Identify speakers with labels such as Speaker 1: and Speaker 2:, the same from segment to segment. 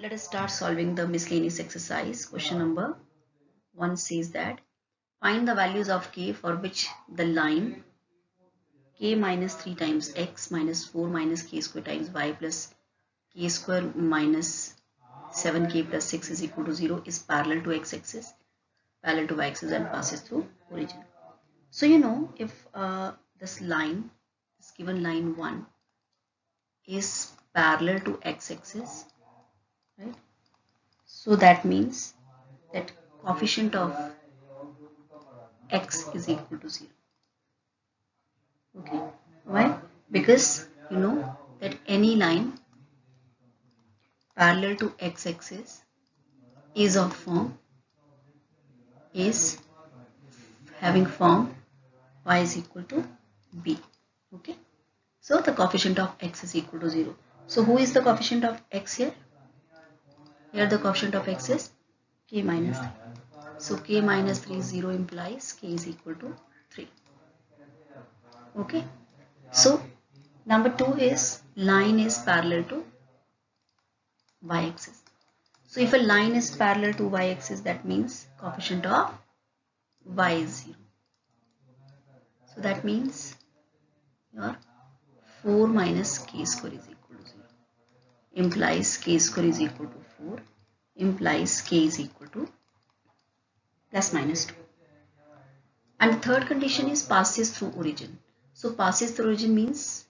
Speaker 1: Let us start solving the miscellaneous exercise. Question number 1 says that find the values of k for which the line k minus 3 times x minus 4 minus k square times y plus k square minus 7k plus 6 is equal to 0 is parallel to x-axis, parallel to y-axis and passes through origin. So you know, if this given line 1 is parallel to x-axis, right? So that means that coefficient of x is equal to 0. Okay, why? Because you know that any line parallel to x-axis is having form y is equal to b. Okay, so the coefficient of x is equal to 0. So who is the coefficient of x here? Here the coefficient of x is k minus 3. So k minus 3 is 0 implies k is equal to 3. Okay, so number 2 is line is parallel to y-axis. So if a line is parallel to y-axis, that means coefficient of y is 0. So that means your 4 minus k square is equal to 0 implies k square is equal to 4 implies k is equal to plus minus 2. And the third condition is passes through origin. So passes through origin means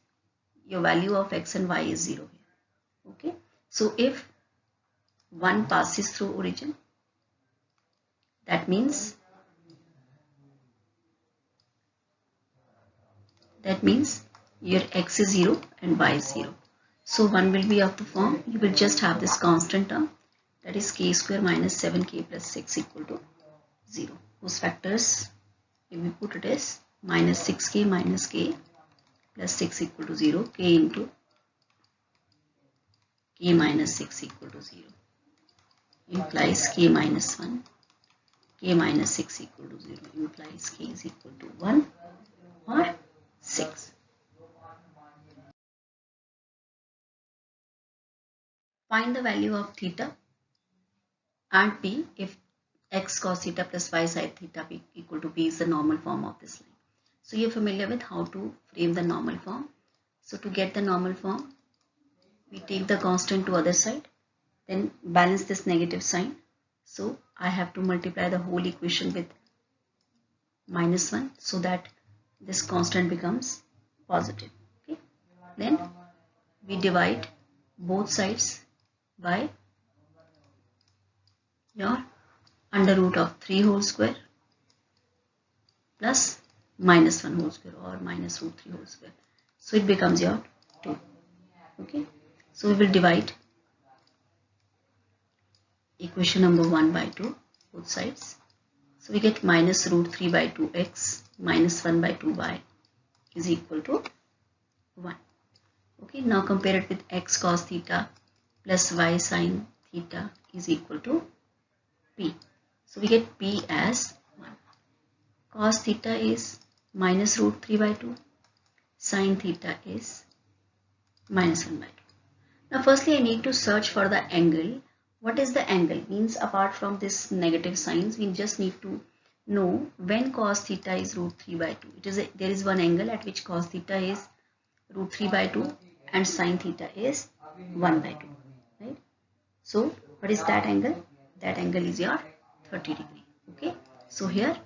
Speaker 1: your value of x and y is 0 here. Okay, so if 1 passes through origin, that means your x is 0 and y is 0. So 1 will be of the form, you will just have this constant term, that is k square minus 7k plus 6 equal to 0. Whose factors, if we put it as minus 6k minus k plus 6 equal to 0, k into k minus 6 equal to 0 implies k minus 1, k minus 6 equal to 0 implies k is equal to 1 or 6. Find the value of theta and p if x cos theta plus y sin theta equal to p is the normal form of this line. So you're familiar with how to frame the normal form. So to get the normal form, we take the constant to other side, then balance this negative sign. So I have to multiply the whole equation with minus 1 so that this constant becomes positive. Okay, then we divide both sides by your under root of 3 whole square plus minus 1 whole square or minus root 3 whole square. So it becomes your 2. Okay, so we will divide equation number 1 by 2 both sides. So we get minus root 3 by 2x minus 1 by 2y is equal to 1. Okay, now compare it with x cos theta plus y sin theta is equal to p. So we get p as 1. Cos theta is minus root 3 by 2. Sin theta is minus 1 by 2. Now firstly I need to search for the angle. What is the angle? Means apart from this negative signs, we just need to know when cos theta is root 3 by 2. There is one angle at which cos theta is root 3 by 2 and sin theta is 1 by 2. Right? So what is that angle? That angle is your 30 degree. Okay. So here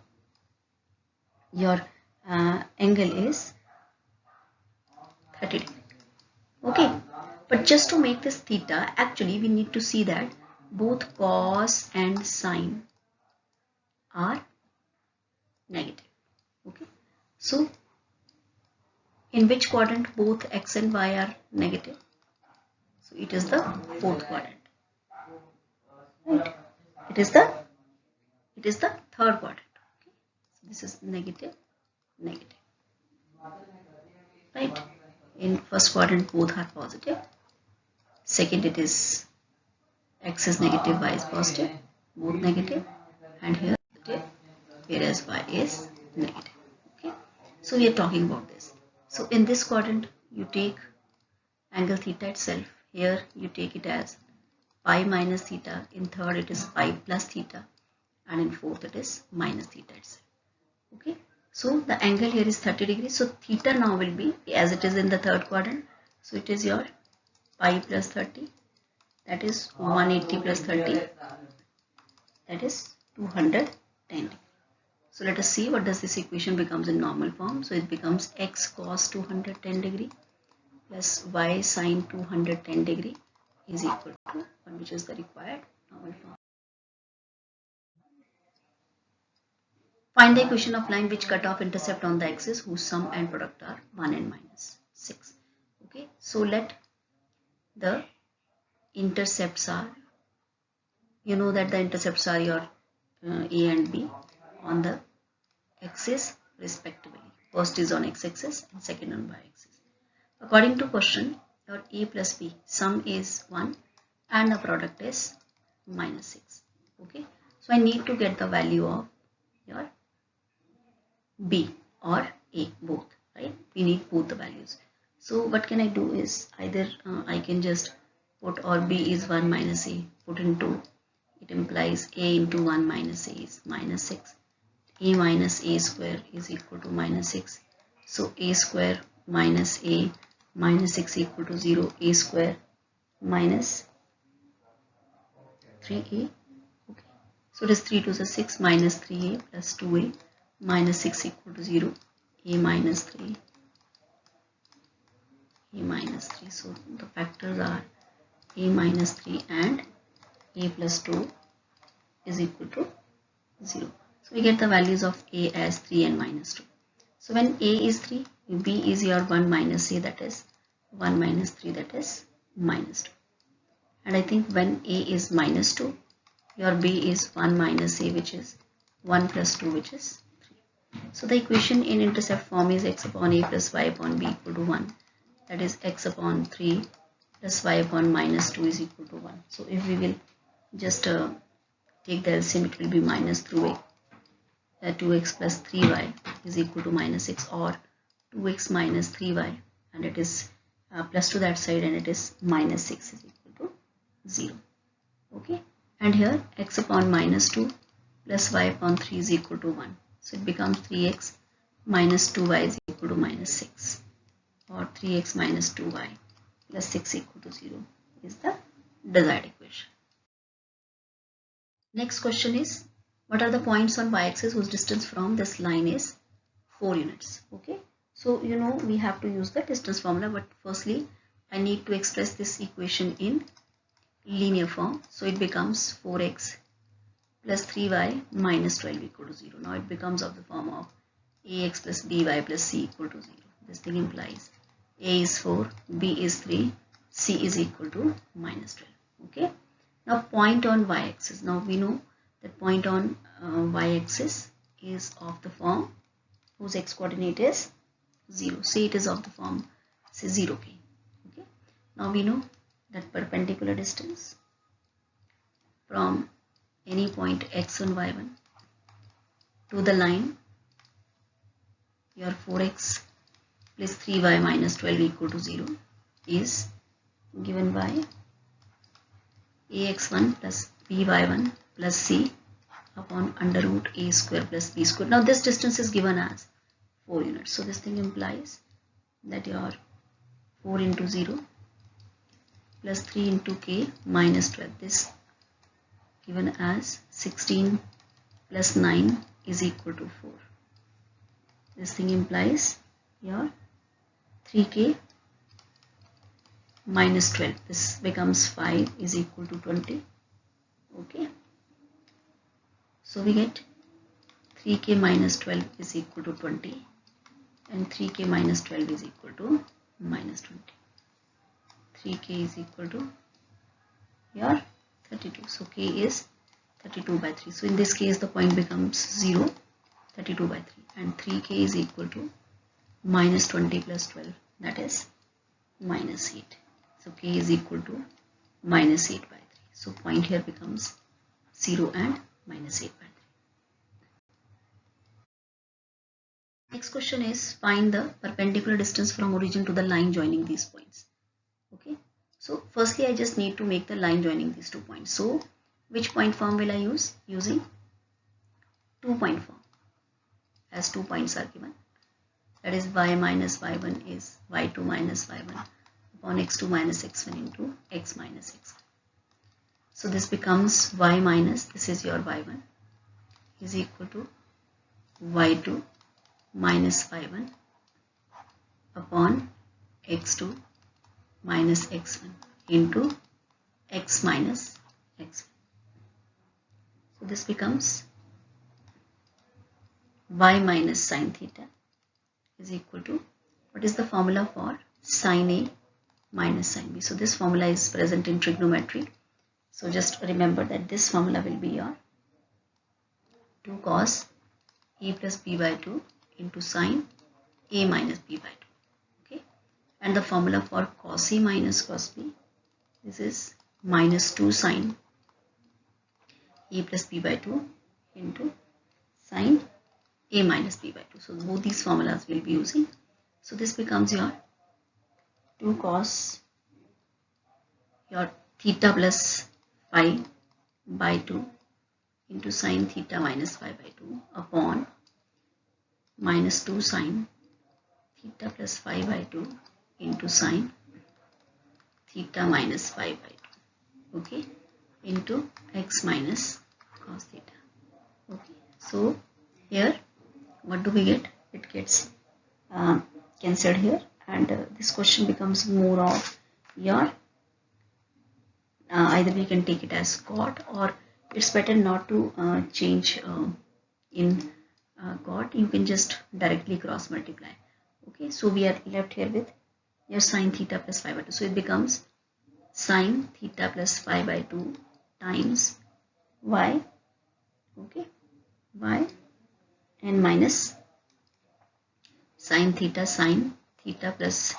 Speaker 1: your angle is 30 degree. Okay. But just to make this theta, actually we need to see that both cos and sin are negative. Okay. So in which quadrant both x and y are negative? So it is the fourth quadrant. Right. It is the third quadrant. Okay. So this is negative, negative. Right. In first quadrant both are positive. Second it is x is negative, y is positive, both negative, and here positive, whereas y is negative. Okay. So we are talking about this. So in this quadrant you take angle theta itself. Here you take it as pi minus theta, in third it is pi plus theta, and in fourth it is minus theta itself. Okay, so the angle here is 30 degrees. So theta now will be, as it is in the third quadrant, so it is your pi plus 30, that is 180 plus 30, that is 210 degrees. So let us see what does this equation becomes in normal form. So it becomes x cos 210 degree plus y sin 210 degree is equal to 1, which is the required normal form. Find the equation of line which cut off intercept on the axis whose sum and product are 1 and minus 6. Okay, so let the intercepts are, you know that the intercepts are your A and B on the axis respectively. First is on x-axis and second on y-axis. According to question, your A plus B sum is 1 and the product is minus 6. Okay, so I need to get the value of your B or A, both, right? We need both the values. So what can I do is either I can just put, or B is 1 minus A, put into, it implies A into 1 minus A is minus 6. A minus A square is equal to minus 6. So A square minus A minus 6 equal to 0. A square minus 3A. Okay. So it is 3 to the 6 minus 3A plus 2A minus 6 equal to 0. A minus 3. A minus 3. So the factors are A minus 3 and A plus 2 is equal to 0. So we get the values of A as 3 and minus 2. So when A is 3, B is your 1 minus A, that is 1 minus 3, that is minus 2. And I think when A is minus 2, your B is 1 minus A, which is 1 plus 2, which is 3. So the equation in intercept form is x upon A plus y upon B equal to 1. That is x upon 3 plus y upon minus 2 is equal to 1. So if we will just take the LCM, it will be minus through A. 2x plus 3y is equal to minus 6, or 2x minus 3y, and it is plus to that side, and it is minus 6 is equal to 0. Okay, and here x upon minus 2 plus y upon 3 is equal to 1. So it becomes 3x minus 2y is equal to minus 6, or 3x minus 2y plus 6 equal to 0 is the desired equation. Next question is, what are the points on y-axis whose distance from this line is 4 units? Okay, so you know we have to use the distance formula, but firstly I need to express this equation in linear form. So it becomes 4x plus 3y minus 12 equal to 0. Now it becomes of the form of ax plus by plus c equal to 0. This thing implies a is 4, b is 3, c is equal to minus 12. Okay, now point on y-axis. Now we know that point on y-axis is of the form whose x coordinate is 0. Say it is of the form, say 0k. Okay, now we know that perpendicular distance from any point x on y1 to the line, your 4x plus 3y minus 12 equal to 0 is given by ax1 plus by1 plus c upon under root a square plus b square. Now this distance is given as 4 units. So this thing implies that your 4 into 0 plus 3 into k minus 12, this given as 16 plus 9 is equal to 4. This thing implies your 3k minus 12, this becomes 5 is equal to 20. Okay, so we get 3k minus 12 is equal to 20, and 3k minus 12 is equal to minus 20. 3k is equal to your 32. So k is 32 by 3. So in this case the point becomes 0, 32 by 3, and 3k is equal to minus 20 plus 12, that is minus 8. So k is equal to minus 8 by 3. So point here becomes 0 and minus 8 by 3. Next question is, find the perpendicular distance from origin to the line joining these points. Okay, So firstly I just need to make the line joining these 2 points. So which point form will I use? Using 2-point form, as 2 points are given. That is y minus y1 is y2 minus y1 upon x2 minus x1 into x minus x1. So this becomes y minus, this is your y1, is equal to y2 minus y1 upon x2 minus x1 into x minus x1. So this becomes y minus sine theta is equal to, what is the formula for sine A minus sine B? So this formula is present in trigonometry. So just remember that this formula will be your 2 cos A plus B by 2 into sine A minus B by 2. Okay, and the formula for cos A minus cos B, this is minus 2 sine A plus B by 2 into sine A minus B by 2. So both these formulas will be using. So this becomes your 2 cos your theta plus phi by 2 into sine theta minus phi by 2 upon minus 2 sine theta plus phi by 2 into sine theta minus phi by 2, okay, into x minus cos theta. Okay, so here what do we get? It gets cancelled here, and this question becomes more of your either we can take it as cot, or it's better not to change in cot. You can just directly cross multiply. Okay, so we are left here with your sine theta plus phi by 2. So it becomes sine theta plus phi by 2 times y, okay, y, and minus sine theta plus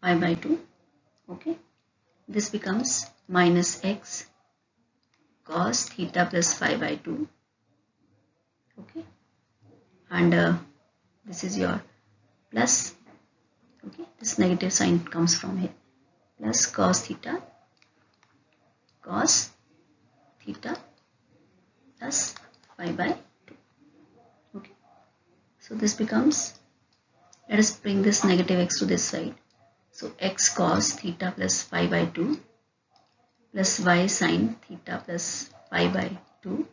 Speaker 1: phi by 2, okay. This becomes minus x cos theta plus phi by 2, okay, and this is your plus, okay, this negative sign comes from here, plus cos theta plus phi by 2, okay. So this becomes, let us bring this negative x to this side. So x cos theta plus phi by 2 plus y sin theta plus phi by 2,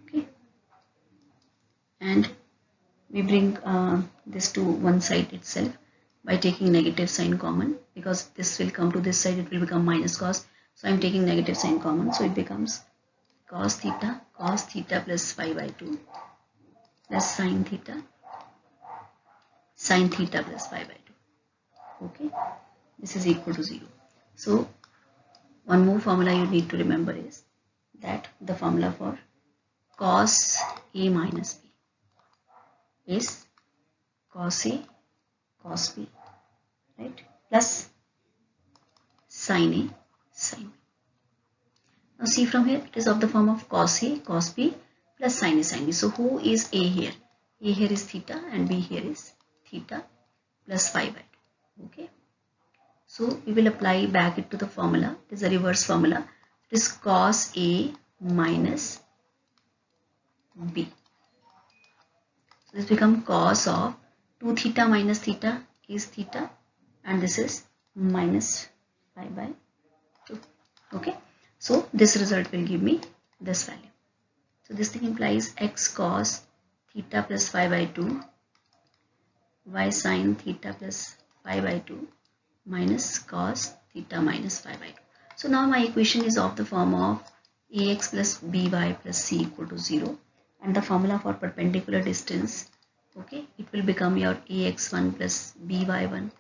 Speaker 1: okay, and we bring this to one side itself by taking negative sign common, because this will come to this side, it will become minus cos. So I am taking negative sign common, so it becomes cos theta plus phi by 2 plus sin theta plus phi by 2, okay. This is equal to 0. So one more formula you need to remember is that the formula for cos A minus B is cos A cos B, right, plus sin A sin B. Now see from here, it is of the form of cos A cos B plus sin A sin B. So who is A here? A here is theta and B here is theta plus phi by 2, okay. So we will apply back it to the formula. It is a reverse formula. It is cos A minus B. So this becomes cos of 2 theta minus theta is theta, and this is minus phi by 2, okay. So this result will give me this value. So this thing implies x cos theta plus phi by 2 y sin theta plus phi by 2 minus cos theta minus phi by 2. So now my equation is of the form of ax plus by plus c equal to 0, and the formula for perpendicular distance, okay, it will become your ax1 plus by1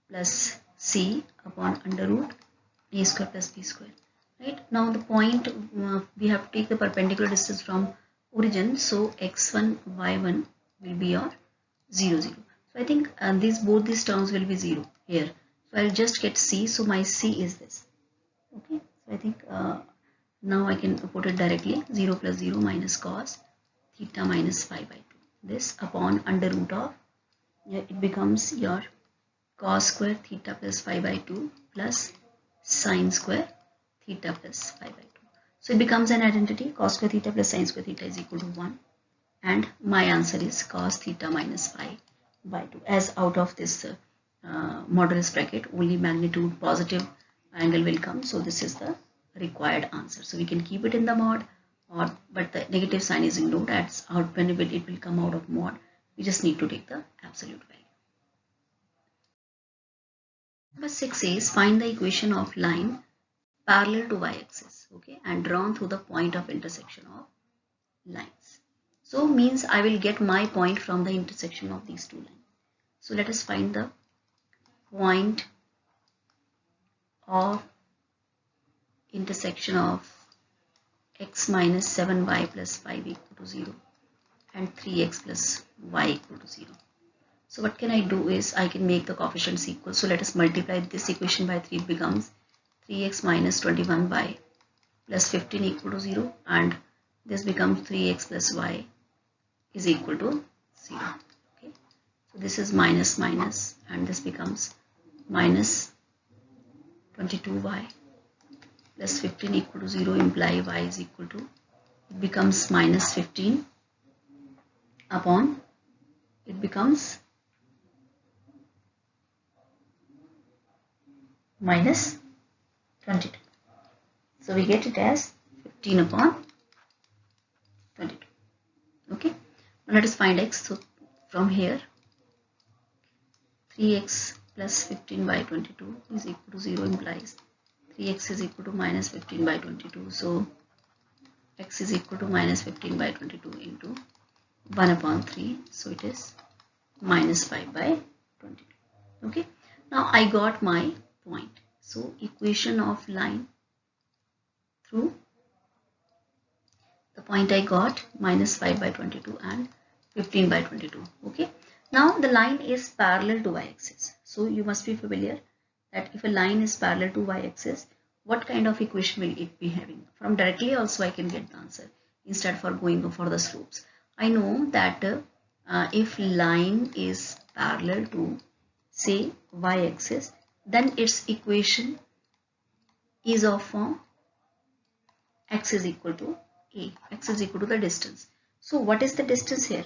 Speaker 1: plus c upon under root a square plus b square, right. Now the point, we have to take the perpendicular distance from origin, so x1 y1 will be your 0 0. So I think both these terms will be 0 here. So I'll just get c. So my c is this. Okay. So I think now I can put it directly. 0 plus 0 minus cos theta minus phi by 2. This upon under root of, it becomes your cos square theta plus 5 by 2 plus sine square theta plus 5 by 2. So it becomes an identity. Cos square theta plus sine square theta is equal to 1. And my answer is cos theta minus 5 by 2. As out of this modulus bracket, only magnitude positive angle will come. So this is the required answer. So we can keep it in the mod, but the negative sign is ignored. As out when it will come out of mod, we just need to take the absolute value. Number 6 is find the equation of line parallel to y-axis, okay, and drawn through the point of intersection of lines. So means I will get my point from the intersection of these two lines. So let us find the point of intersection of x minus 7y plus 5 equal to 0 and 3x plus y equal to 0. So what can I do is I can make the coefficients equal. So let us multiply this equation by 3. It becomes 3x minus 21y plus 15 equal to 0, and this becomes 3x plus y is equal to 0. Okay. So this is minus minus, and this becomes minus 22y plus 15 equal to 0, imply y is equal to, it becomes minus 15 upon, it becomes minus 22. So we get it as 15 upon 22. Okay. Now let us find x. So from here, 3x plus 15 by 22 is equal to 0, implies 3x is equal to minus 15 by 22. So x is equal to minus 15 by 22 into 1 upon 3. So it is minus 5 by 22. Okay. Now I got my point. So equation of line through the point I got, minus 5 by 22 and 15 by 22. Okay. Now the line is parallel to y-axis. So you must be familiar that if a line is parallel to y-axis, what kind of equation will it be having? From directly also I can get the answer instead for going for the slopes. I know that if line is parallel to say y-axis, then its equation is of form x is equal to a. X is equal to the distance. So what is the distance here?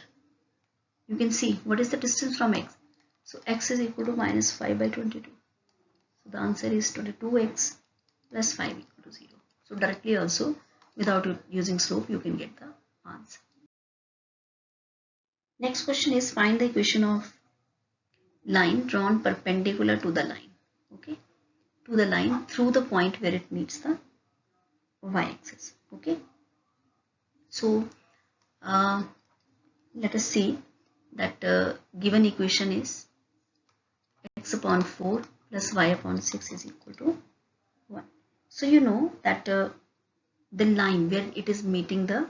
Speaker 1: You can see what is the distance from x. So x is equal to minus 5 by 22. So the answer is 22x plus 5 equal to 0. So directly also without using slope you can get the answer. Next question is find the equation of line drawn perpendicular to the line. Okay, to the line through the point where it meets the y-axis. Okay, so let us see that given equation is x upon 4 plus y upon 6 is equal to 1. So you know that the line where it is meeting the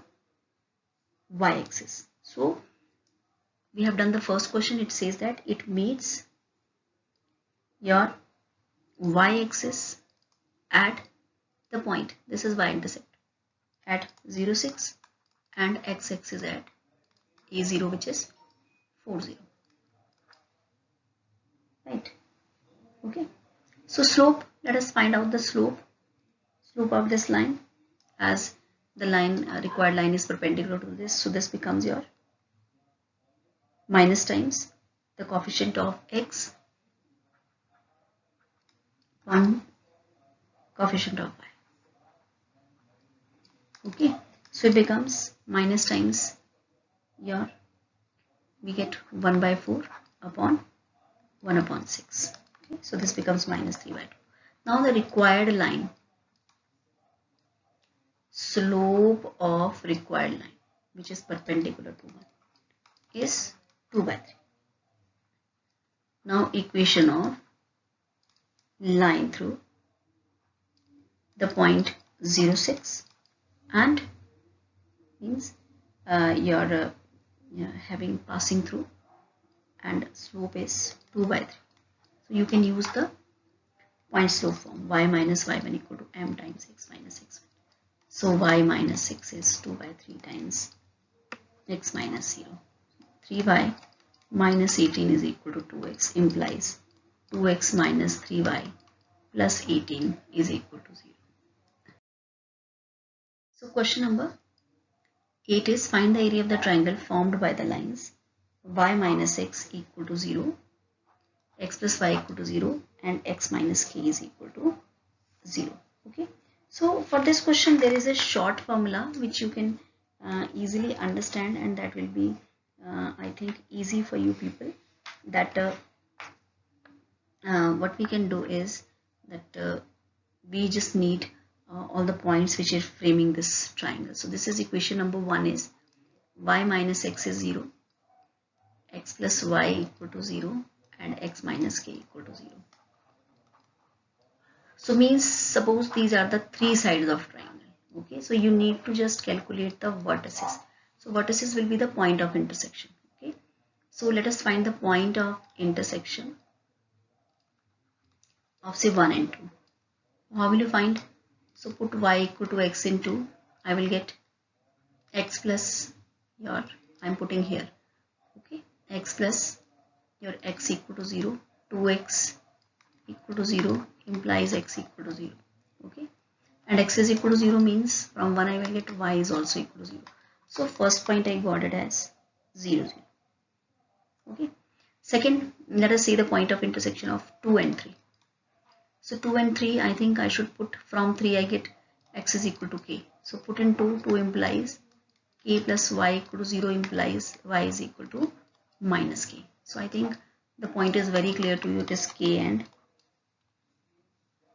Speaker 1: y-axis. So we have done the first question. It says that it meets your y-axis at the point, this is y-intercept, at 0, 6 and x-axis at a0, which is 4, 0. Right. Okay. So slope, let us find out the slope of this line, as the line required line is perpendicular to this. So this becomes your minus times the coefficient of x on coefficient of y. Okay, so it becomes minus times your, we get 1 by 4 upon 1 upon 6. Okay, so this becomes minus 3 by 2. Now the required line, slope of required line, which is perpendicular to 1, is 2 by 3. Now equation of line through the point 0, 6 and means you're having passing through, and slope is 2 by 3. So you can use the point slope form, y minus y1 equal to m times x minus x1. So y minus 6 is 2 by 3 times x minus 0. 3y minus 18 is equal to 2x, implies 2x minus 3y plus 18 is equal to 0. So question number 8 is find the area of the triangle formed by the lines y minus x equal to 0, x plus y equal to 0 and x minus k is equal to 0. Okay. So for this question there is a short formula which you can easily understand, and that will be I think easy for you people. That what we can do is that we just need all the points which are framing this triangle. So this is equation number 1 is y minus x is 0, x plus y equal to 0 and x minus k equal to 0. So means suppose these are the three sides of triangle. Okay, so you need to just calculate the vertices. So vertices will be the point of intersection. Okay, so let us find the point of intersection of say 1 and 2. How will you find? So put y equal to x into, I will get x plus your, I'm putting here, okay, x plus your x equal to 0, 2x equal to 0 implies x equal to 0, okay, and x is equal to 0 means from 1 I will get y is also equal to 0. So first point I got it as 0, 0. Okay. Second, let us see the point of intersection of 2 and 3. So 2 and 3, I think I should put from 3 I get x is equal to k. So put in 2, 2 implies k plus y equal to 0 implies y is equal to minus k. So I think the point is very clear to you, it is k and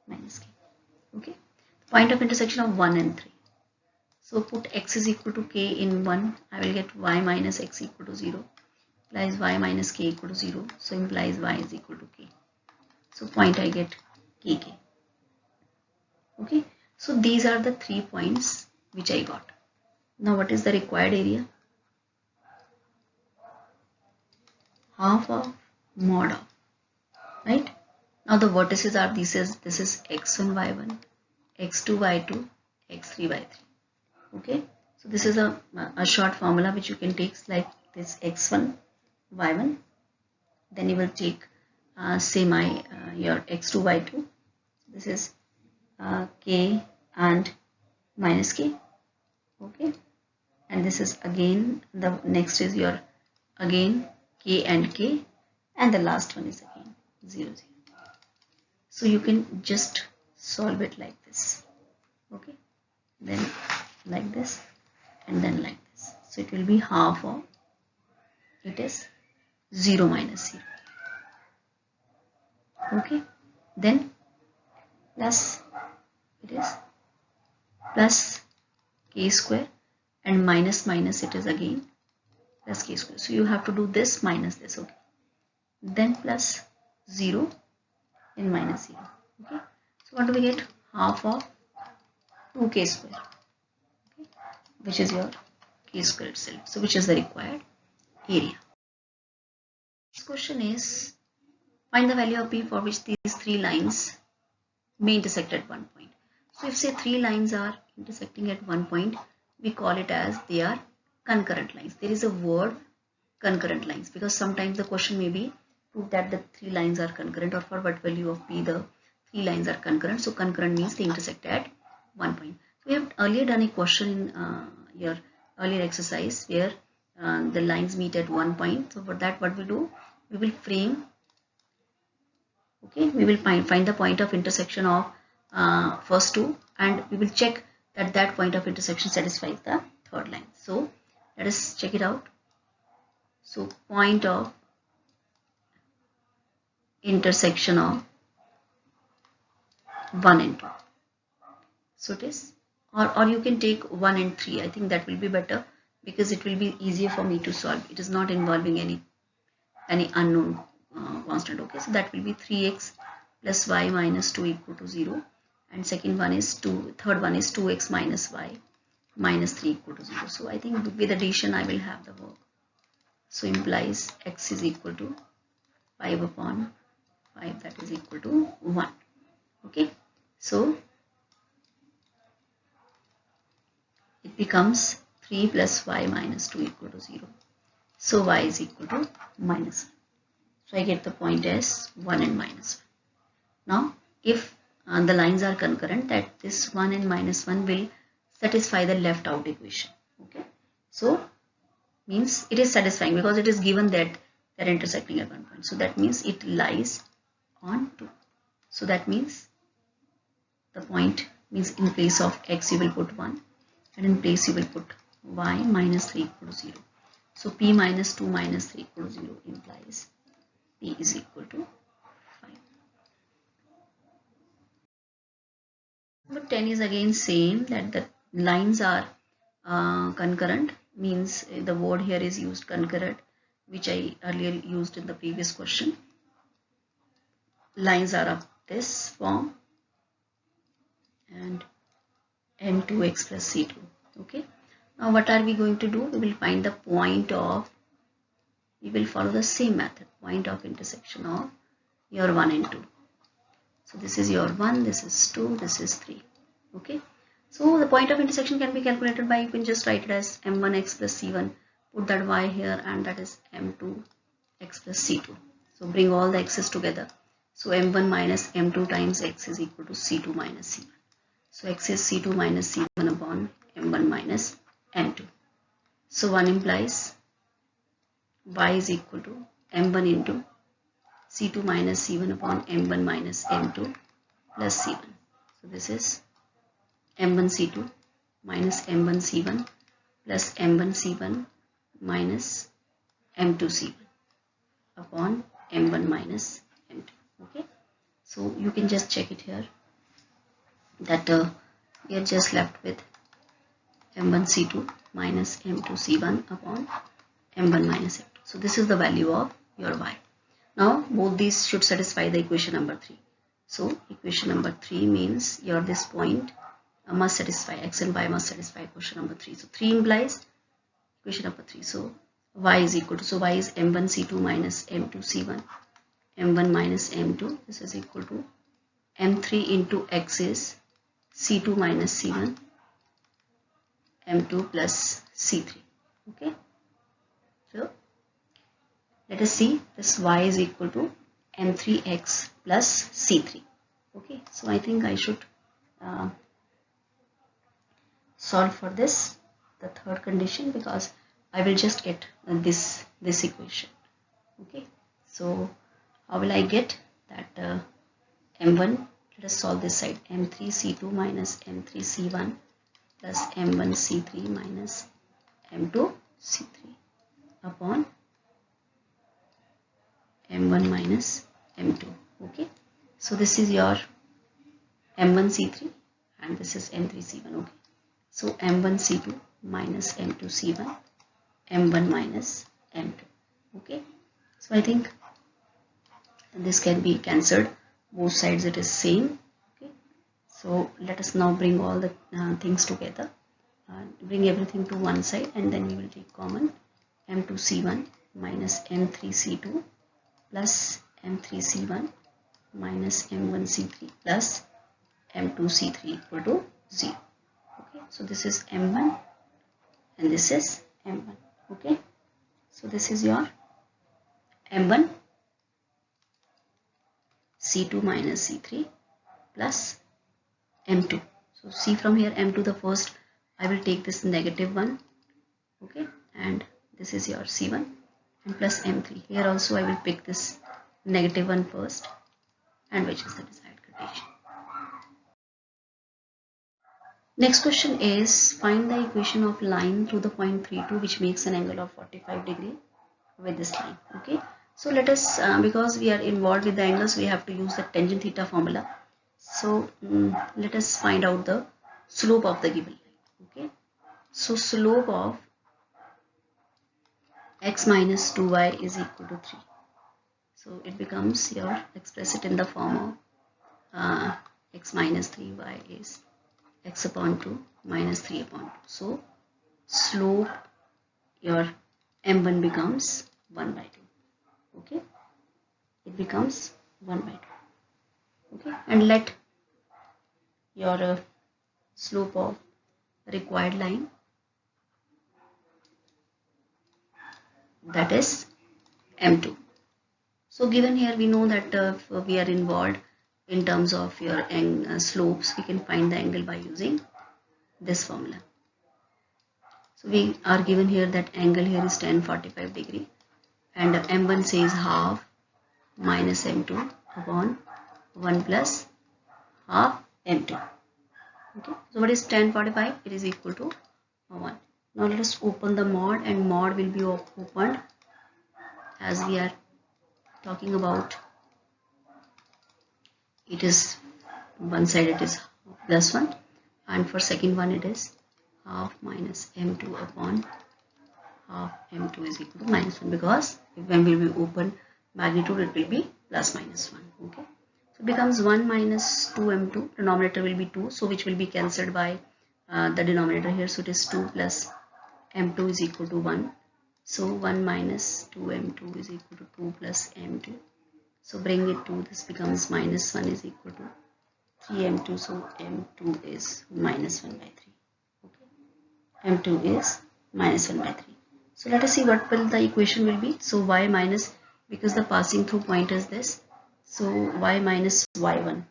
Speaker 1: minus k. Okay. Point of intersection of 1 and 3. So put x is equal to k in 1, I will get y minus x equal to 0 implies y minus k equal to 0. So implies y is equal to k. So point I get kk. Okay. So these are the 3 points which I got. Now what is the required area? Half of mod of, right? Now the vertices are this is x1 y1, x2 y2, x3 y3. Okay, so this is a short formula which you can take like this x1 y1, then you will take say my your x2 y2. This is k and minus k. Okay, and this is again the next is your again k and k, and the last one is again 0, 0. So you can just solve it like this. Okay, then like this and then like this. So it will be half of, it is 0 minus 0. Okay, then plus it is plus k square and minus minus it is again plus k square. So you have to do this minus this. Okay, then plus 0 and minus 0. Okay, so what do we get? Half of 2k square, okay, which is your k square itself. So which is the required area. This question is find the value of p for which these 3 lines may intersect at one point. So if say 3 lines are intersecting at one point, we call it as they are concurrent lines. There is a word concurrent lines because sometimes the question may be prove that the 3 lines are concurrent, or for what value of p the 3 lines are concurrent. So concurrent means they intersect at one point. So we have earlier done a question in your earlier exercise where the lines meet at one point. So for that what we do, we will frame, okay, we will find the point of intersection of first two, and we will check that that point of intersection satisfies the third line. So let us check it out. So point of intersection of 1 and 2. So it is, or you can take 1 and 3. I think that will be better because it will be easier for me to solve. It is not involving any unknown constant. Okay, so that will be 3x plus y minus 2 equal to 0, and second one is third one is 2x minus y minus 3 equal to 0. So I think with addition I will have the work. So implies x is equal to 5 upon 5, that is equal to 1. Okay, so it becomes 3 plus y minus 2 equal to 0. So y is equal to minus 1. So I get the point as 1 and minus 1. Now if the lines are concurrent, that this 1 and minus 1 will satisfy the left out equation. Okay, so means it is satisfying because it is given that they are intersecting at one point. So that means it lies on 2. So that means the point means in place of x you will put 1 and in place you will put y minus 3 equal to 0. So p minus 2 minus 3 equal to 0 implies p is equal to 5. Number 10 is again same, that the lines are concurrent, means the word here is used concurrent, which I earlier used in the previous question. Lines are of this form and m2x plus c2. Okay, now what are we going to do? We will find the point of, we will follow the same method, point of intersection of your 1 and 2. So this is your 1, this is 2, this is 3. Okay, so the point of intersection can be calculated by, you can just write it as m1x plus c1, put that y here, and that is m2x plus c2. So bring all the x's together. So m1 minus m2 times x is equal to c2 minus c1. So x is c2 minus c1 upon m1 minus m2. So 1 implies y is equal to m1 into c2 minus c1 upon m1 minus m2 plus c1. So this is m1 c2 minus m1 c1 plus m1 c1 minus m2 c1 upon m1 minus m2. Okay, so you can just check it here, that we are just left with m1 c2 minus m2 c1 upon m1 minus m2. So this is the value of your y. Now both these should satisfy the equation number 3. So equation number 3 means your this point must satisfy, x and y must satisfy equation number 3. So 3 implies equation number 3. So y is equal to, so y is m1 c2 minus m2 c1, m1 minus m2, this is equal to m3 into x is c2 minus c1, m2 plus c3. Okay, so let us see, this y is equal to m3x plus c3. Okay, so I think I should solve for this, the third condition, because I will just get this equation. Okay, so how will I get that m1, let us solve this side, m3 c2 minus m3 c1 plus m1 c3 minus m2 c3 upon m1 minus m2. Okay, so this is your m1 c3 and this is m3 c1. Okay, so m1 c2 minus m2 c1, m1 minus m2. Okay, so I think this can be cancelled, both sides it is same. Okay, so let us now bring all the things together, bring everything to one side, and then we will take common m2 c1 minus m3 c2 plus m3 c1 minus m1 c3 plus m2 c3 equal to 0. Okay, so this is m1 and this is m1. Okay, so this is your m1 c2 minus c3 plus m2. So see from here m2, the first I will take this negative one. Okay, and this is your c1 and plus m3. Here also I will pick this negative one first, and which is the desired condition. Next question is, find the equation of line through the point 3,2 which makes an angle of 45 degree with this line. Okay, so let us, because we are involved with the angles, we have to use the tangent theta formula. So let us find out the slope of the given line. Okay, so slope of x minus 2y is equal to 3. So it becomes, your express it in the form of x minus 3y is x upon 2 minus 3 upon 2. So slope, your m1 becomes 1 by 2. Okay, it becomes 1 by 2. Okay, and let your slope of required line, that is m2. So given here, we know that if we are involved in terms of your slopes, we can find the angle by using this formula. So we are given here that angle here is tan 45 degree, and m1 says half minus m2 upon 1 plus half m2. Okay, so what is tan 45? It is equal to 1. Now let us open the mod, and mod will be opened as we are talking about. It is one side, it is plus 1, and for second one it is half minus m2 upon half m2 is equal to minus 1, because when we will open magnitude it will be plus minus 1. Okay, so it becomes 1 minus 2m2, denominator will be 2, so which will be cancelled by the denominator here, so it is 2 plus m2 is equal to 1. So 1 minus 2m2 is equal to 2 plus m2. So bring it to this becomes minus 1 is equal to 3m2. So m2 is minus 1 by 3. Okay, m2 is minus 1 by 3. So let us see what will the equation will be. So y minus, because the passing through point is this, so y minus y1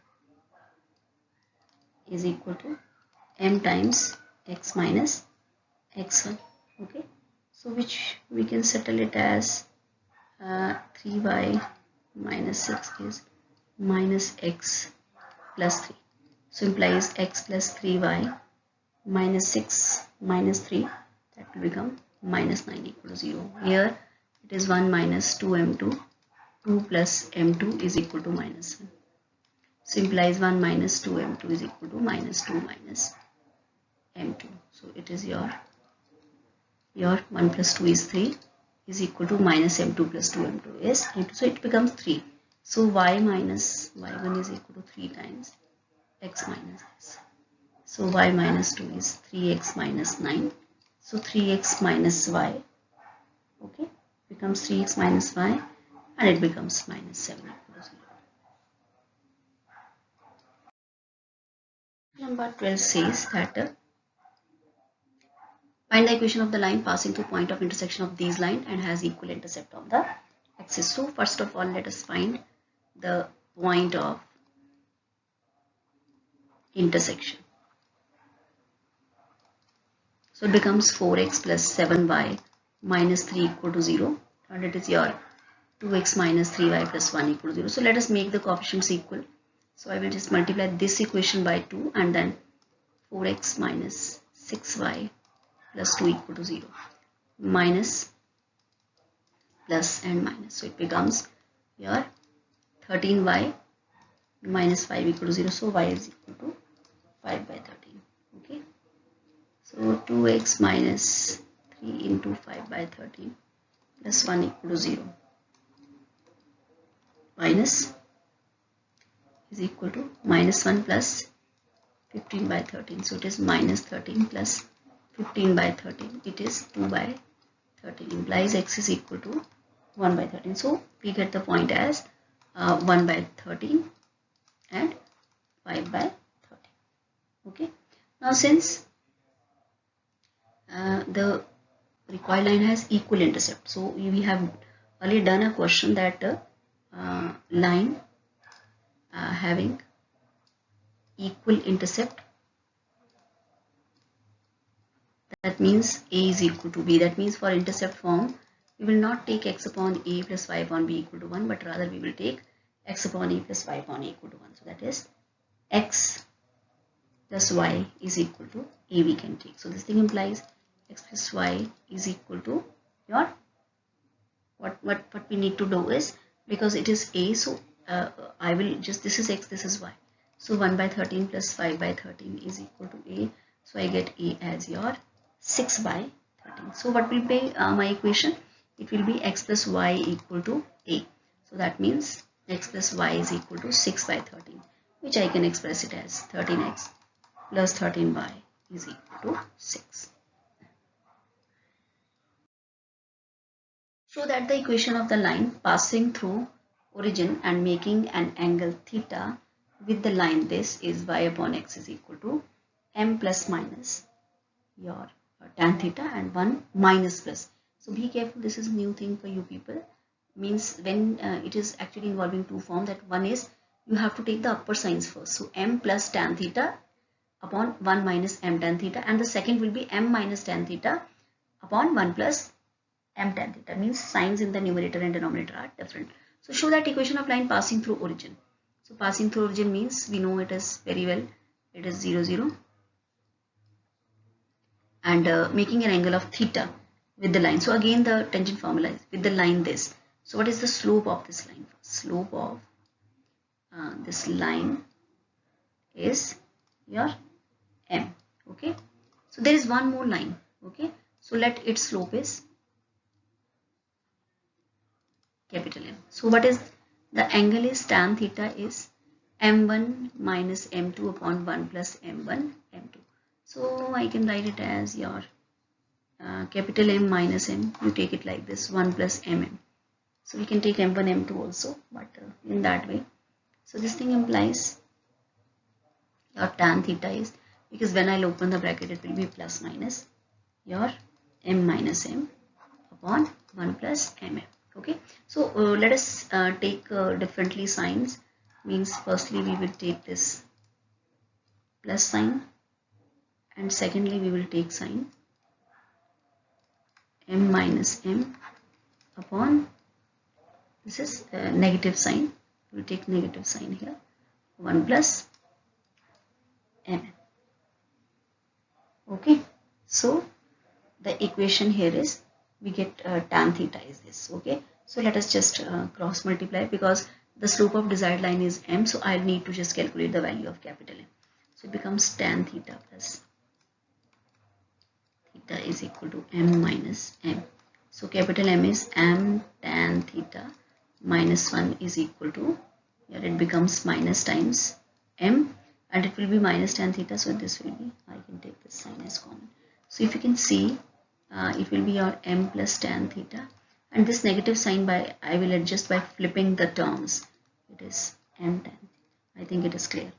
Speaker 1: is equal to m times x minus x1. Okay, so which we can settle it as 3y minus 6 is minus x plus 3. So implies x plus 3y minus 6 minus 3, that will become minus 9 equal to 0. Here it is 1 minus 2m2, 2 plus m2 is equal to minus 1. So implies 1 minus 2m2 is equal to minus 2 minus m2. So it is your 1 plus 2 is 3 is equal to minus m2 plus 2m2 is m2. So it becomes 3. So y minus y1 is equal to 3 times x minus x. So y minus 2 is 3x minus 9. So 3x minus y, okay, becomes 3x minus y, and it becomes minus 7 equal to 0. Number 12 says that find the equation of the line passing through point of intersection of these lines and has equal intercept of the axis. So first of all, let us find the point of intersection. So it becomes 4x plus 7y minus 3 equal to 0, and it is your 2x minus 3y plus 1 equal to 0. So let us make the coefficients equal. So I will just multiply this equation by 2, and then 4x minus 6y plus 2 equal to 0, minus plus and minus. So it becomes your 13y minus 5 equal to 0. So y is equal to 5 by 13. Okay. So 2x minus 3 into 5 by 13 plus 1 equal to 0, minus is equal to minus 1 plus 15 by 13. So it is minus 13 plus 15 by 13. It is 2 by 13. Implies x is equal to 1 by 13. So we get the point as 1 by 13 and 5 by 13. Okay. Now since the required line has equal intercept, so we have earlier done a question that line having equal intercept, that means a is equal to b. That means for intercept form, we will not take x upon a plus y upon b equal to 1, but rather we will take x upon a plus y upon a equal to 1. So that is x plus y is equal to a we can take. So this thing implies x plus y is equal to your, what we need to do is, because it is a, so I will just, this is x, this is y. So 1 by 13 plus 5 by 13 is equal to a. So I get a as your 6 by 13. So what will be my equation? It will be x plus y equal to a. So that means x plus y is equal to 6 by 13, which I can express it as 13x plus 13y is equal to 6. Show that the equation of the line passing through origin and making an angle theta with the line this is y upon x is equal to m plus minus your tan theta and 1 minus plus. So be careful, this is new thing for you people. means when it is actually involving two forms, that one is you have to take the upper signs first. So m plus tan theta upon 1 minus m tan theta, and the second will be m minus tan theta upon 1 plus m tan theta, means signs in the numerator and denominator are different. So show that equation of line passing through origin. So passing through origin means we know it is very well, it is 0, 0, and making an angle of theta with the line. So again the tangent formula is with the line this. So what is the slope of this line? Slope of this line is your m. Okay, so there is one more line. Okay, so let its slope is capital M. So what is the angle is tan theta is m1 minus m2 upon 1 plus m1 m2. So I can write it as your capital M minus m. You take it like this, 1 plus mm. So we can take m1 m2 also, but in that way. So this thing implies your tan theta is, because when I'll open the bracket it will be plus minus your m minus m upon 1 plus mm. Okay, so let us take differently signs. Means firstly we will take this plus sign, and secondly we will take sign m minus m upon, this is negative sign, we will take negative sign here, 1 plus mm. Okay, so the equation here is we get tan theta is this. Okay, so let us just cross multiply, because the slope of desired line is m, so I'll need to just calculate the value of capital M. So it becomes tan theta plus theta is equal to m minus m. So capital M is m tan theta minus 1 is equal to, here it becomes minus times m, and it will be minus tan theta, so this will be, I can take this sign as common. So if you can see, it will be your m plus tan theta, and this negative sign by I will adjust by flipping the terms. It is m tan. I think it is clear.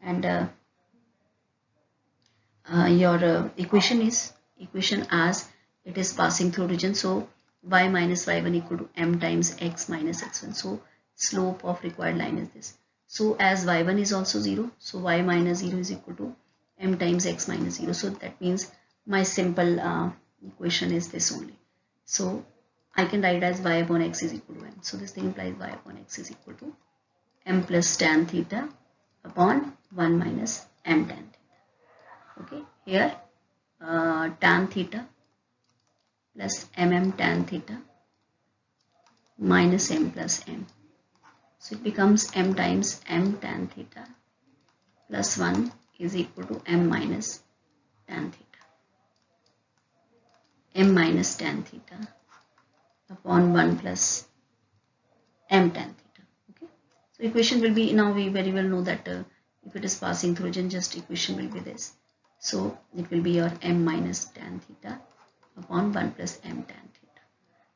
Speaker 1: And your equation is equation as it is passing through origin. So y minus y1 equal to m times x minus x1. So slope of required line is this. So as y1 is also 0, so y minus 0 is equal to m times x minus 0. So that means my simple equation is this only. So I can write as y upon x is equal to m. So this thing implies y upon x is equal to m plus tan theta upon 1 minus m tan theta. Okay, here tan theta plus mm tan theta minus m plus m. So it becomes m times m tan theta plus 1 is equal to m minus tan theta. M minus tan theta upon 1 plus m tan theta. Okay, so equation will be, now we very well know that if it is passing through origin, just equation will be this. So it will be your m minus tan theta upon 1 plus m tan theta.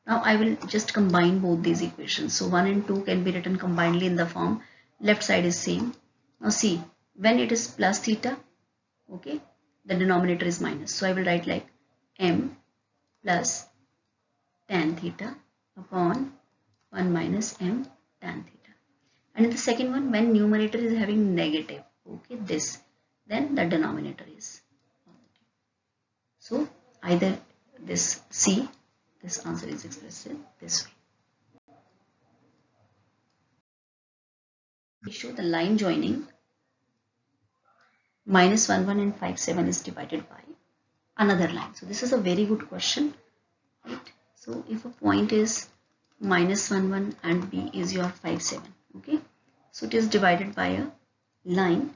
Speaker 1: Now I will just combine both these equations. So 1 and 2 can be written combinedly in the form left side is same. Now see, when it is plus theta, okay, the denominator is minus. So I will write like m plus tan theta upon 1 minus m tan theta. And in the second one, when numerator is having negative, okay, this, then the denominator is positive. So either this C, this answer is expressed this way. We show the line joining minus 1, 1 and 5, 7 is divided by another line. So this is a very good question, right? So if a point is minus 1, 1 and B is your 5, 7, okay, so it is divided by a line,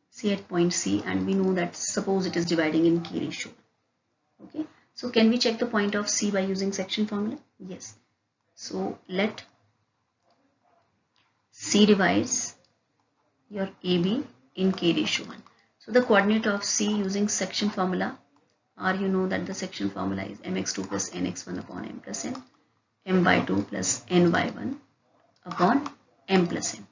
Speaker 1: say at point C, and we know that suppose it is dividing in key ratio. Okay, so can we check the point of C by using section formula? Yes. So let C divides your AB in k ratio 1. So the coordinate of C using section formula, or you know that the section formula is mx2 plus nx1 upon m plus n, m by 2 plus n by 1 upon m plus n.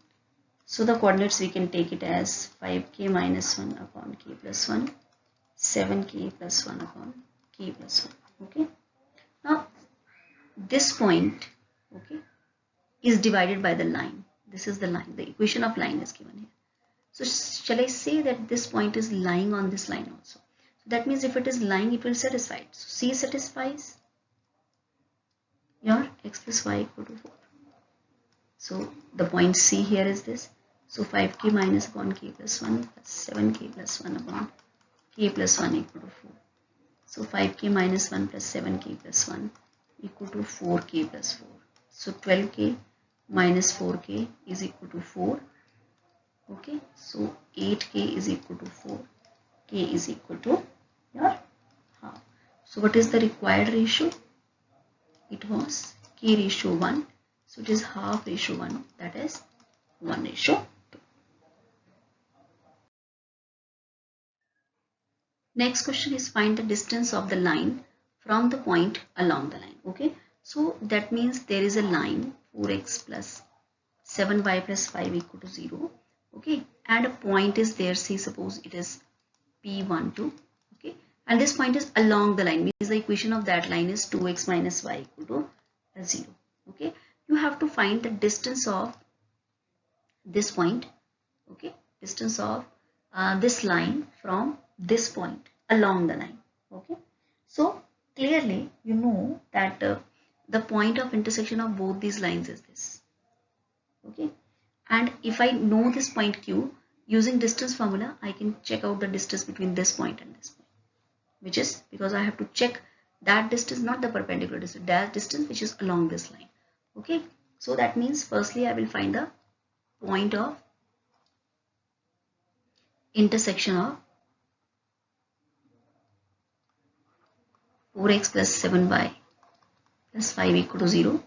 Speaker 1: So the coordinates we can take it as 5k minus 1 upon k plus 1, 7k plus 1 upon k plus 1. Okay. Now this point, okay, is divided by the line. This is the line. The equation of line is given here. So shall I say that this point is lying on this line also? So that means if it is lying, it will satisfy it. So C satisfies your x plus y equal to 4. So the point C here is this. So 5k minus upon k plus 1 plus 7k plus 1 upon k plus 1 equal to 4. So 5k minus 1 plus 7k plus 1 equal to 4k plus 4. So 12k minus 4k is equal to 4. Okay, so 8k is equal to 4. K is equal to your half. So what is the required ratio? It was k ratio 1. So it is half ratio 1, that is 1 ratio 2. Next question is find the distance of the line from the point along the line. Okay, so that means there is a line 4x plus 7y plus 5 equal to 0. Okay, and a point is there, say suppose it is P12. Okay, and this point is along the line, means the equation of that line is 2x minus y equal to 0. Okay, you have to find the distance of this point. Okay, distance of this line from this point along the line. Okay, so clearly you know that the point of intersection of both these lines is this. Okay, and if I know this point Q, using distance formula I can check out the distance between this point and this point, which is, because I have to check that distance, not the perpendicular distance, that distance which is along this line. Okay, so that means firstly I will find the point of intersection of 4x plus 7y plus 5 equal to 0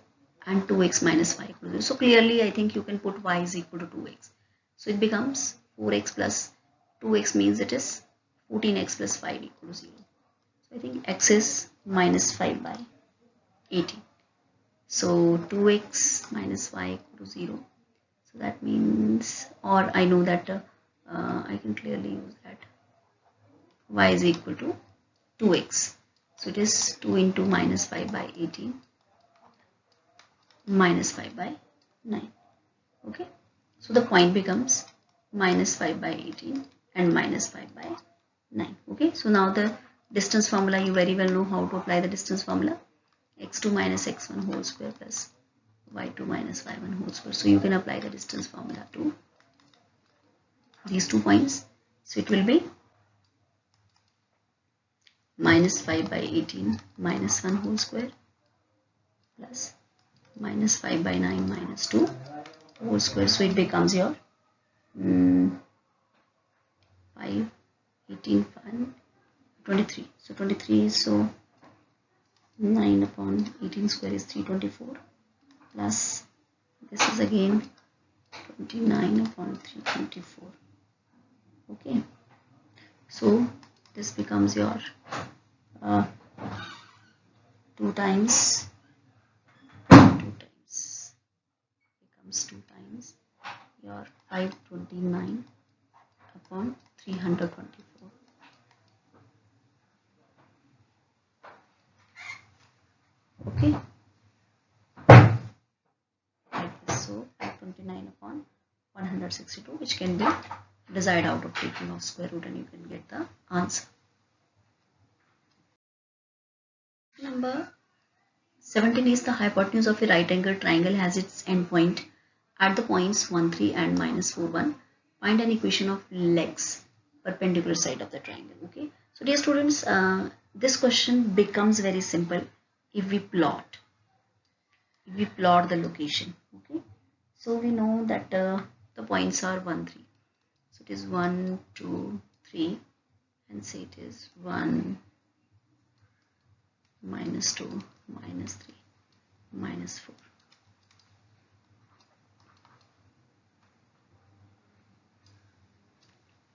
Speaker 1: and 2x minus 5 equal to 0. So clearly I think you can put y is equal to 2x. So it becomes 4x plus 2x means it is 14x plus 5 equal to 0. So I think x is minus 5 by 18. So 2x minus y equal to 0. So that means, or I know that I can clearly use that y is equal to 2x. So it is 2 into minus 5 by 18 minus 5 by 9. Okay, so the point becomes minus 5 by 18 and minus 5 by 9. Okay, so now the distance formula, you very well know how to apply the distance formula. X2 minus x1 whole square plus y2 minus y1 whole square. So you can apply the distance formula to these 2 points. So it will be minus 5 by 18 minus 1 whole square plus minus 5 by 9 minus 2 whole square. So it becomes your 5, 18, 23. So 23 is, so 9 upon 18 square is 324 plus this is again 29 upon 324. Okay, so this becomes your 2 times becomes 2 times your 529 upon 324. Okay, like this. So 529 upon 162, which can be desired out of taking of square root, and you can get the answer. Number 17 is the hypotenuse of a right angle triangle has its endpoint at the points 1, 3 and minus 4, 1. Find an equation of legs perpendicular side of the triangle. Okay, so dear students, this question becomes very simple if we plot the location. Okay, so we know that the points are 1, 3. So it is 1, 2, 3, and say it is 1, minus 2, minus 3, minus 4.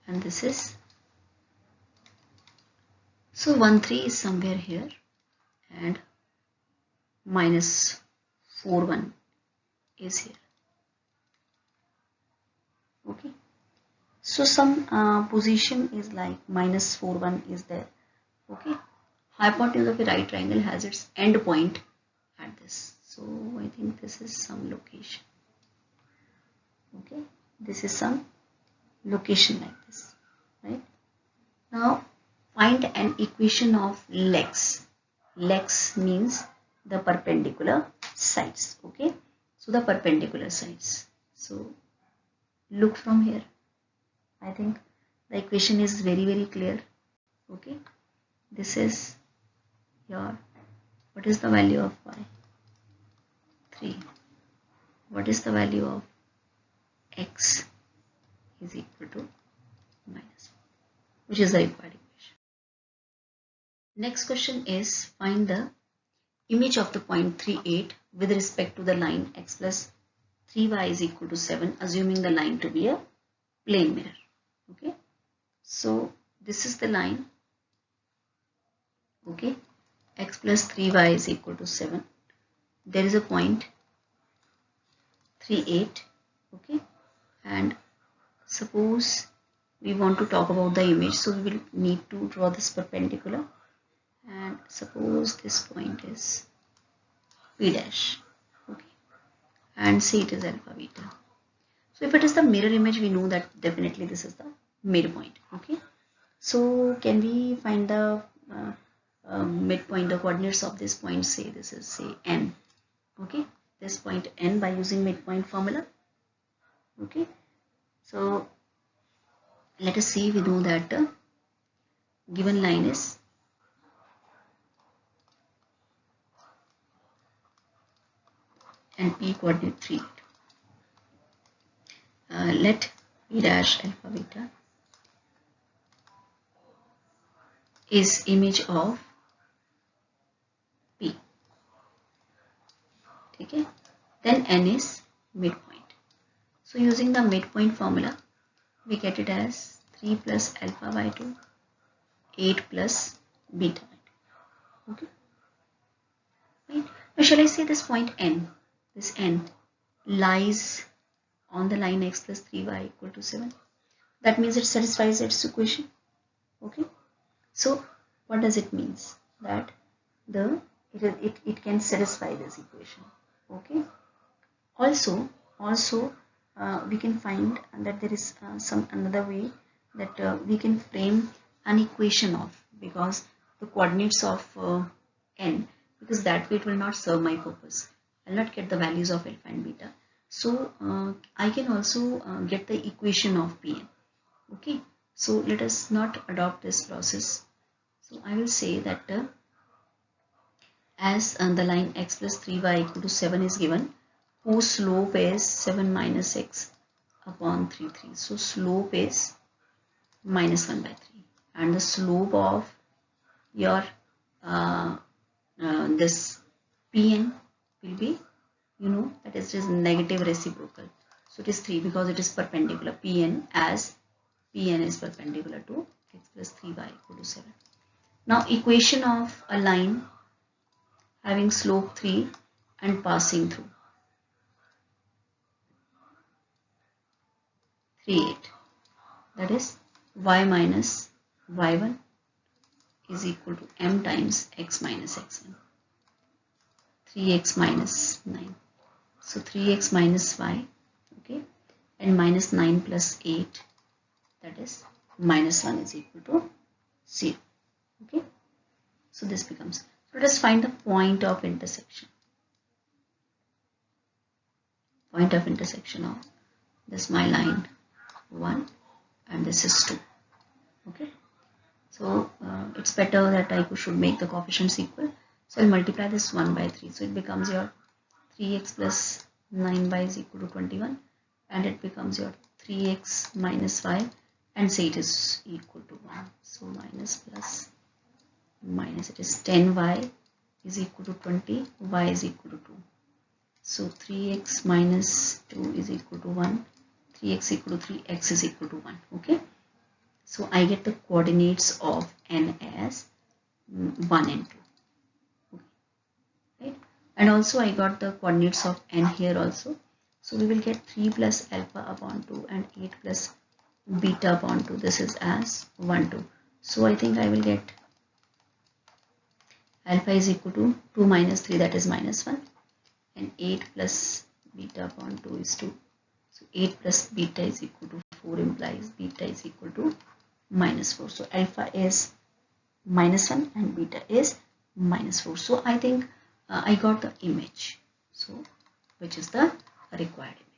Speaker 1: And this is, so 1, 3 is somewhere here, and minus 4, 1 is here. Okay, so some position is like minus 4, 1 is there. Okay, hypotenuse of a right triangle has its end point at this. So I think this is some location. Okay, this is some location like this, right? Now find an equation of legs. Legs means the perpendicular sides. Okay, so the perpendicular sides. So look from here. I think the equation is very clear. Okay, this is your, what is the value of y? 3. What is the value of x is equal to -1, which is the required equation. Next question is find the image of the point 38 with respect to the line x plus 3y is equal to 7, assuming the line to be a plane mirror. Okay, so this is the line. Okay, x plus 3y is equal to 7. There is a point 38. Okay, and suppose we want to talk about the image, so we will need to draw this perpendicular, and suppose this point is p dash. Okay, and say it is alpha beta. So if it is the mirror image, we know that definitely this is the midpoint. Okay, so can we find the midpoint, the coordinates of this point? Say this is, say, n. Okay, this point n by using midpoint formula. Okay, so let us see. We know that given line is and p coordinate 3. Let p dash alpha beta is image of p. Okay, then n is midpoint. So using the midpoint formula, we get it as 3 plus alpha by 2, 8 plus beta by 2. Okay, right. Now shall I say this point n, this n lies on the line x plus 3y equal to 7. That means it satisfies its equation. Okay, so what does it mean? That it can satisfy this equation. Okay, also we can find that there is some another way that we can frame an equation of, because the coordinates of n, because that way it will not serve my purpose. I'll not get the values of alpha and beta. So I can also get the equation of Pn. Okay, so let us not adopt this process. So I will say that as the line x plus 3y equal to 7 is given, whose slope is 7 minus x upon 3. So slope is minus 1 by 3, and the slope of your this Pn will be, you know, that is just negative reciprocal. So it is 3 because it is perpendicular. Pn is perpendicular to x plus 3y equal to 7. Now equation of a line having slope 3 and passing through 3, 8, that is y minus y1 is equal to m times x minus x1, 3x minus 9. So 3x minus y, okay, and minus 9 plus 8, that is minus 1 is equal to 0. Okay, so this becomes, so let us find the point of intersection. Point of intersection of this my line 1 and this is 2. Okay, so it's better that I should make the coefficients equal. So I'll multiply this 1 by 3. So it becomes your 3x plus 9y is equal to 21, and it becomes your 3x minus y, and say it is equal to 1. So minus plus minus, it is 10y is equal to 20, y is equal to 2. So 3x minus 2 is equal to 1, 3x equal to 3, x is equal to 1. Okay, so I get the coordinates of n as 1 and 2. Okay, right? And also I got the coordinates of n here also. So we will get 3 plus alpha upon 2 and 8 plus beta upon 2. This is as 1, 2. So I think I will get alpha is equal to 2 minus 3, that is minus 1. and 8 plus beta upon 2 is 2. So 8 plus beta is equal to 4 implies beta is equal to minus 4. So alpha is minus 1 and beta is minus 4. So I think I got the image, so which is the required image.